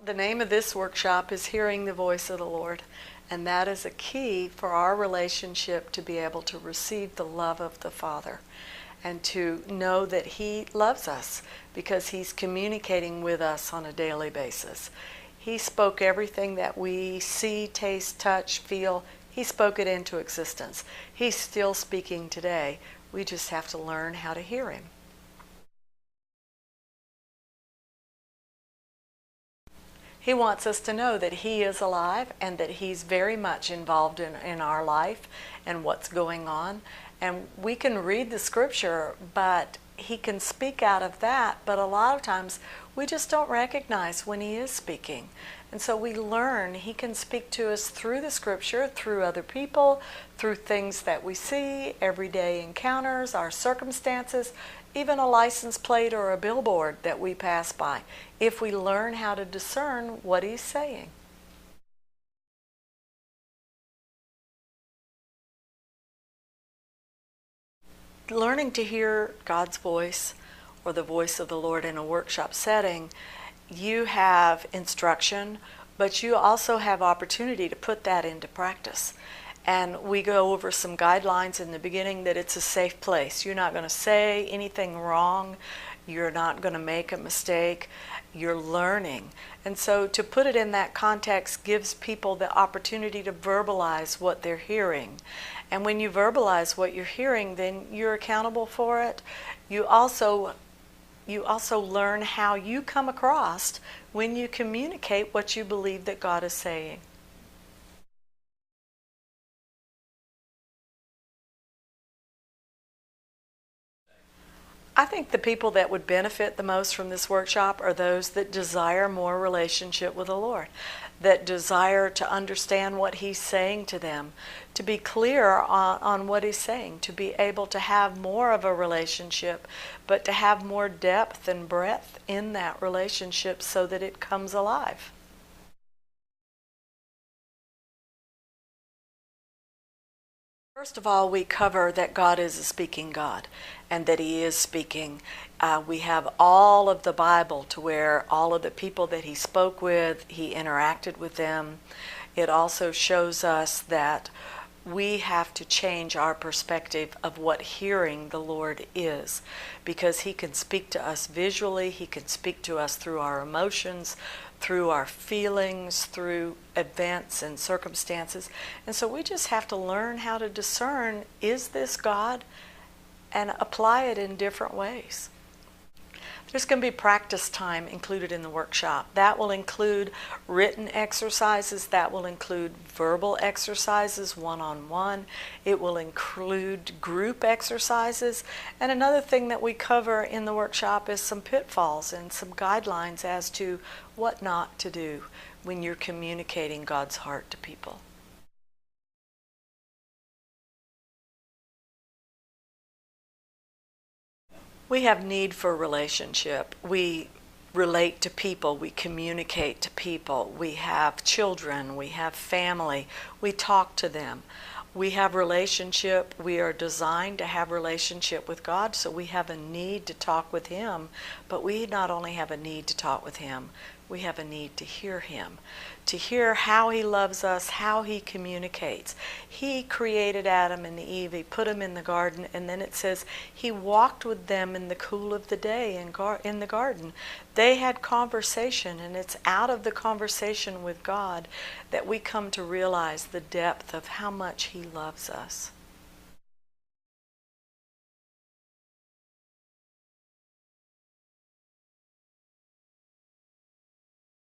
The name of this workshop is Hearing the Voice of the Lord, and that is a key for our relationship to be able to receive the love of the Father and to know that He loves us because He's communicating with us on a daily basis. He spoke everything that we see, taste, touch, feel. He spoke it into existence. He's still speaking today. We just have to learn how to hear Him. He wants us to know that He is alive and that He's very much involved in our life and what's going on. And we can read the scripture, but He can speak out of that. But a lot of times we just don't recognize when He is speaking. And so we learn He can speak to us through the scripture, through other people, through things that we see, everyday encounters, our circumstances, even a license plate or a billboard that we pass by, if we learn how to discern what He's saying. Learning to hear God's voice or the voice of the Lord in a workshop setting, you have instruction, but you also have opportunity to put that into practice. And we go over some guidelines in the beginning that it's a safe place. You're not going to say anything wrong. You're not going to make a mistake. You're learning. And so to put it in that context gives people the opportunity to verbalize what they're hearing. And when you verbalize what you're hearing, then you're accountable for it. You also learn how you come across when you communicate what you believe that God is saying. I think the people that would benefit the most from this workshop are those that desire more relationship with the Lord, that desire to understand what He's saying to them, to be clear on what He's saying, to be able to have more of a relationship, but to have more depth and breadth in that relationship so that it comes alive. First of all, we cover that God is a speaking God and that He is speaking. We have all of the Bible to where all of the people that He spoke with, He interacted with them. It also shows us that we have to change our perspective of what hearing the Lord is, because He can speak to us visually, He can speak to us through our emotions, through our feelings, through events and circumstances. And so we just have to learn how to discern, is this God? And apply it in different ways. There's going to be practice time included in the workshop. That will include written exercises. That will include verbal exercises, one-on-one. It will include group exercises. And another thing that we cover in the workshop is some pitfalls and some guidelines as to what not to do when you're communicating God's heart to people. We have need for relationship. We relate to people. We communicate to people. We have children. We have family. We talk to them. We have relationship. We are designed to have relationship with God, so we have a need to talk with Him. But we not only have a need to talk with Him, we have a need to hear Him, to hear how He loves us, how He communicates. He created Adam and Eve, He put them in the garden, and then it says He walked with them in the cool of the day in the garden. They had conversation, and it's out of the conversation with God that we come to realize the depth of how much He loves us.